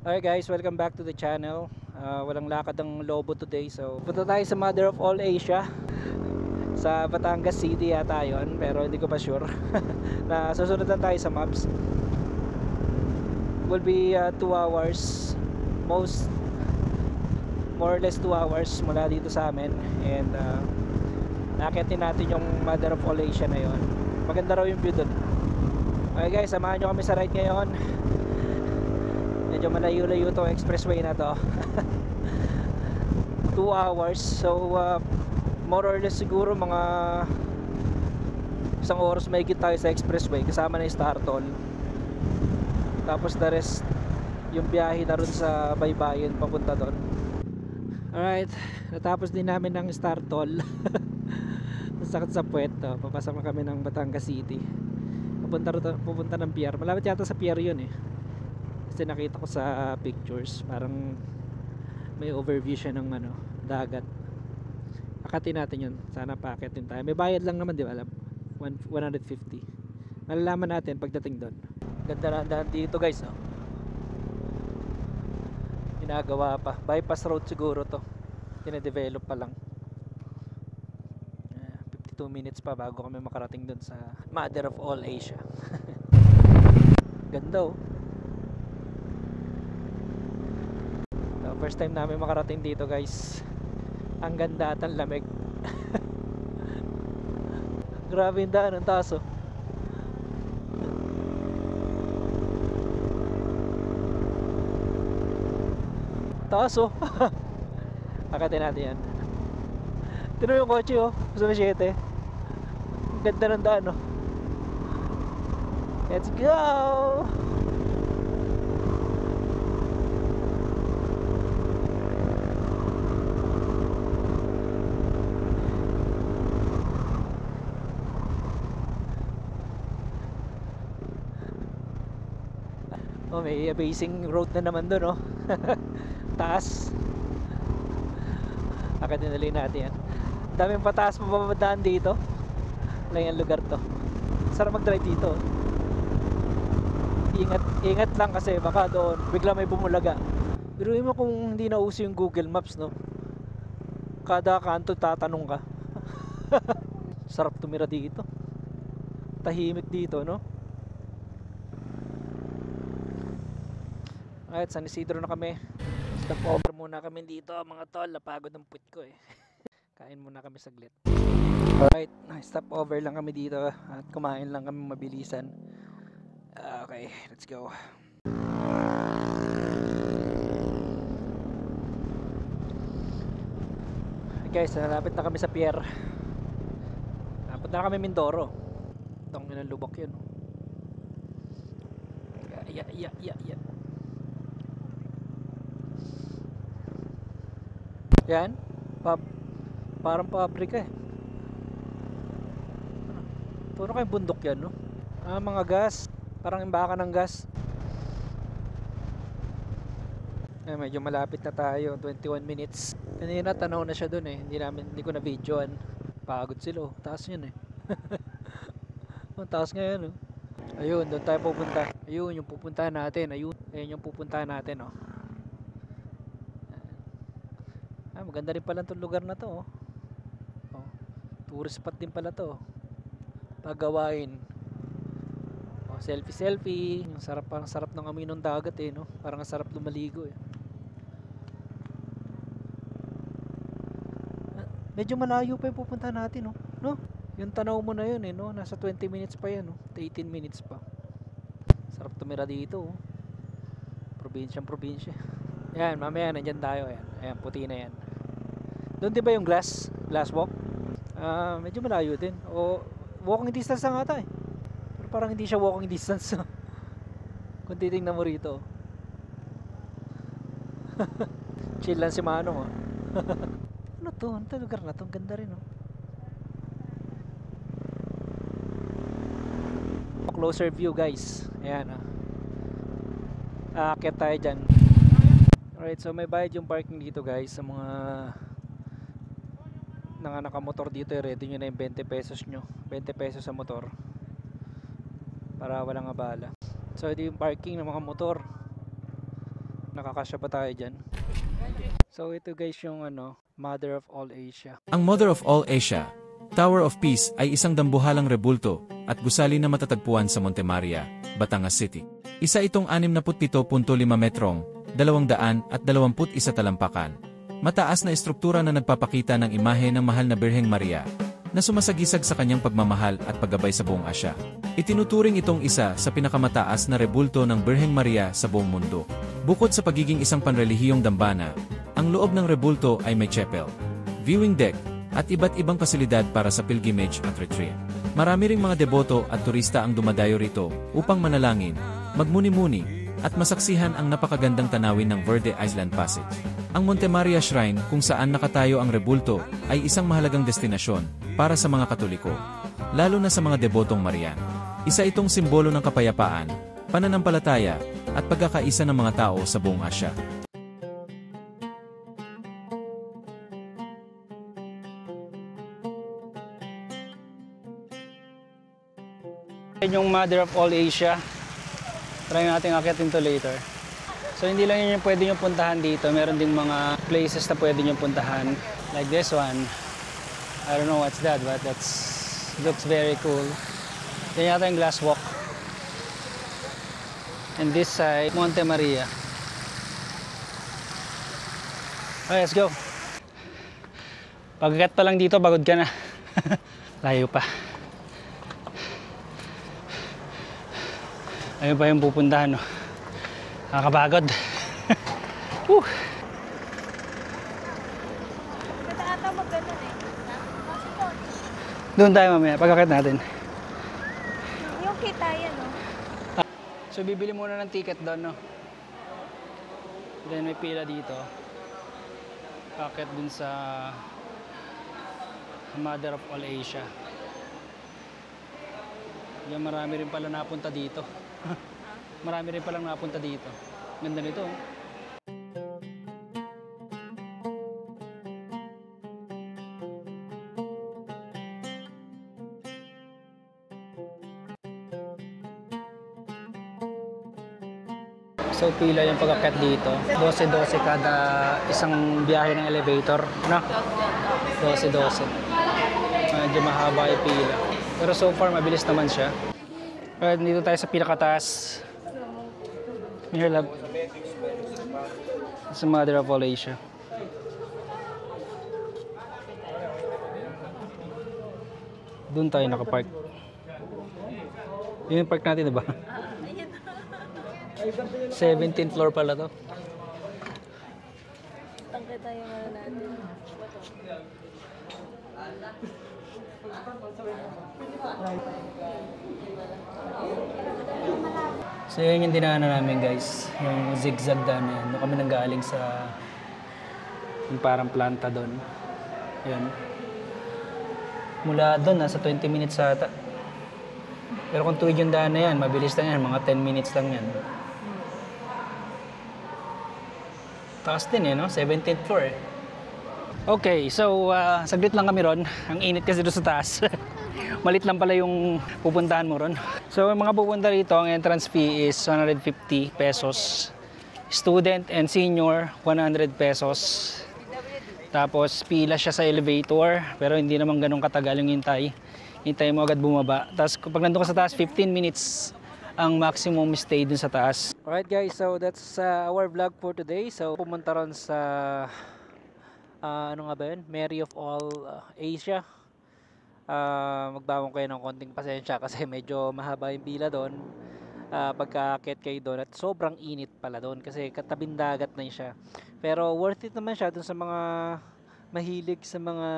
Hi guys, welcome back to the channel. Walang lakad ang Lobo today, so punta tayo sa Mother of all Asia sa Batangas City yata yun, pero hindi ko pa sure. Na susunod na tayo sa maps. Will be 2 hours, more or less 2 hours mula dito sa amin, and naakyat natin yung Mother of all Asia na yun. Maganda raw yung view dun. Okay guys, samahan nyo kami sa ride ngayon. Medyo malayo-layo to expressway na to. 2 hours, so more or less siguro mga 1 oras mahigit tayo sa expressway kasama na yung Star Toll. Tapos the rest yung biyahe na rin sa Baybayin papunta doon. Alright, natapos din namin ng Star Toll. Sakit sa puwet to. Papasok na kami ng Batangas City. Pupunta ng pier. Malapit yata sa pier yun eh. Kasi nakita ko sa pictures, parang may overview siya ng dagat. Akatin natin yun. Sana paakitin tayo. May bayad lang naman, di ba? 150. Malalaman natin pagdating doon. Ganda na daan dito guys, oh. Ginagawa pa. Bypass road siguro to. Tine-develop pa lang. 52 minutes pa bago kami makarating doon sa Mother of all Asia. Ganda, oh. First time namin makarating dito guys. Ang ganda at ang lamig. Grabe yung daan, ang taas, oh. Taas, oh. Akatin natin yan. Tinan yung kotse, oh. Sa 7. Ang ganda ng daan, oh. Let's go! Oh, may amazing road na naman doon, oh. Taas. Akadinali natin yan. Daming pataas mababadaan dito. Lang yung lugar to. Sarap mag-drive dito. Ingat lang kasi baka doon bigla may bumulaga. Biruin mo kung hindi na uso yung Google Maps, no? Kada kanto tatanong ka. Sarap tumira dito. Tahimik dito, no? Alright, San Isidro na kami. Stop over muna kami dito mga tol. Napagod ang puwit ko eh. Kain muna kami saglit. Alright, stop over lang kami dito at kumain lang kami mabilisan. Okay, let's go. Okay guys, nalapit na kami sa pier. Napunta na kami Mindoro. Itong ilang lubak yun. Yeah. Yan, parang pabrika eh. Puro kayong bundok yan, no? Mga gas, parang imbaka ng gas. Medyo malapit na tayo, 21 minutes. Kanina tanaw na siya dun eh, hindi ko na videoan. Pagod sila, oh. Taas yun eh. Ang taas ngayon, oh. Ayun, doon tayo pupunta. Ayun yung pupuntahan natin. Ayun yung pupuntahan natin, oh. Maganda rin pala itong lugar na to, oh. Oh, tourist spot din pala to, oh. Pagawain. Oh, selfie. Yung parang sarap ng amoy ng dagat eh, no? Parang sarap lumaligo eh. Medyo malayo pa yung pupuntahan natin, oh. No? Yung tanaw mo na yun eh, no? Nasa 20 minutes pa yan, no? 18 minutes pa. Sarap tumira dito, oh. Probinsya. Yan, mamaya nandyan tayo. Ayan, puti na yan. Doon di ba yung glass walk? Medyo malayo din. O walking distance lang ata eh. Pero parang hindi siya walking distance. Kung titingnan mo rito. Chill lang si Manong, oh. Ano to? Ano to lugar na to? Ang ganda rin, oh. Closer view guys. Ayan, oh. Aakyat tayo dyan. Alright, so may bayad yung parking dito guys. Sa mga nakamotor dito, ready nyo na yung 20 pesos nyo. 20 pesos sa motor. para walang abala. So ito yung parking ng mga motor. Nakakasya pa tayo dyan. So ito guys yung Mother of all Asia. Ang Mother of all Asia, Tower of Peace ay isang dambuhalang rebulto at gusali na matatagpuan sa Monte Maria, Batangas City. Isa itong 67.5 metrong, 221 talampakan. Mataas na estruktura na nagpapakita ng imahe ng mahal na Birheng Maria na sumasagisag sa kanyang pagmamahal at paggabay sa buong Asya. Itinuturing itong isa sa pinakamataas na rebulto ng Birheng Maria sa buong mundo. Bukod sa pagiging isang panrelihiyong dambana, ang loob ng rebulto ay may chapel, viewing deck, at iba't ibang pasilidad para sa pilgrimage at retreat. Marami ring mga deboto at turista ang dumadayo rito upang manalangin, magmuni-muni, at masaksihan ang napakagandang tanawin ng Verde Island Passage. Ang Monte Maria Shrine kung saan nakatayo ang rebulto ay isang mahalagang destinasyon para sa mga Katoliko, lalo na sa mga debotong Marian. Isa itong simbolo ng kapayapaan, pananampalataya, at pagkakaisa ng mga tao sa buong Asya. Yung Mother of all Asia. Try natin akyatin to later. So hindi lang yun yung pwede nyo puntahan dito. Meron ding mga places na pwede nyo puntahan. Like this one. I don't know what's that, but looks very cool. Yan yata yung glass walk. And this side, Monte Maria. Okay, let's go. Pagkat pa lang dito, pagod ka na. Layo pa. Ayun pa yung pupuntahan, no? Nakakapagod. Ata mo ganun eh. Doon tayo mamaya, pagkakit natin. Yung kita yan, no? So bibili muna ng ticket doon, no? Then may pila dito. Packet dun sa Mother of all Asia. Yan, marami rin pala napunta dito. Marami rin palang napunta dito. Ganda nito. So pila yung pag-akyat dito. 12-12 kada isang biyahe ng elevator, no? 12-12. Medyo mahaba yung pila. Pero so far mabilis naman siya. Alright, dito tayo sa pinakataas. Here, love. It's the Mother of all Asia. Doon tayo nakapark. Yun yung park natin, diba? 17th floor pala to. Tangkay tayo muna natin. So yun yung dinaanan namin guys, yung zigzag daan na yan. Doon kami nanggaling sa yung parang planta doon. Yan. Mula doon, nasa 20 minutes ata. Pero kung tuwid yung daan na yan, mabilis lang yan, mga 10 minutes lang yan. Taas din no? 17th floor eh. Okay, so saglit lang kami ron. Ang init kasi doon sa taas. Malit lang pala yung pupuntahan mo ron. So mga pupunta rito, ang entrance fee is 150 pesos. Student and senior, 100 pesos. Tapos pila siya sa elevator, pero hindi naman ganun katagal yung hintay. Hintay mo agad bumaba. Tapos pag nandun ka sa taas, 15 minutes ang maximum stay dun sa taas. Alright guys, so that's our vlog for today. So pumunta ron sa ano nga ba yun? Mary of all Asia. Magbawang kayo ng konting pasensya kasi medyo mahaba yung pila doon. Pagka-akit kayo doon at sobrang init pala doon kasi katabing dagat na siya. Pero worth it naman siya dun sa mga mahilig sa mga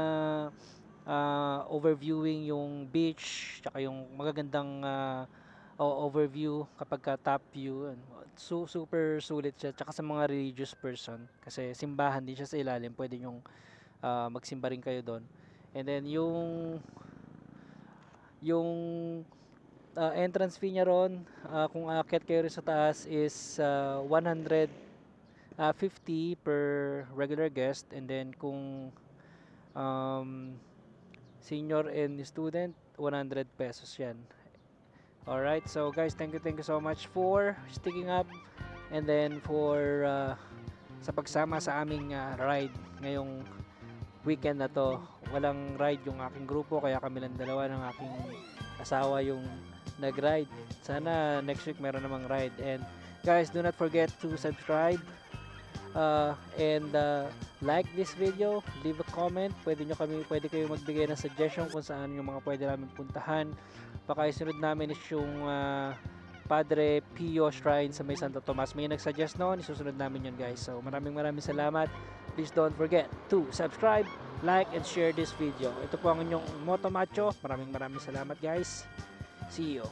overviewing yung beach tsaka yung magagandang overview kapag ka top view. So, super sulit siya tsaka sa mga religious person kasi simbahan din siya sa ilalim, pwede yung magsimba rin kayo doon. And then yung entrance fee niya ron, kung aakyat kayo rin sa taas is 150 per regular guest, and then kung senior and student 100 pesos yan. Alright, so guys, thank you so much for sticking up and then for sa pagsama sa aming ride ngayong weekend na to. Walang ride yung aking grupo, kaya kami lang dalawa ng aking asawa yung nag-ride. Sana next week meron namang ride. And guys, do not forget to subscribe and like this video, leave a comment. Pwede kayo magbigay ng suggestion kung saan yung mga pwede namin puntahan. Baka isunod namin is yung Padre Pio Shrine sa may Santo Tomas. May nagsuggest noon, isusunod namin yun guys. So maraming salamat. Please don't forget to subscribe, like, and share this video. Ito po ang inyong Moto Macho. Maraming salamat guys. See you.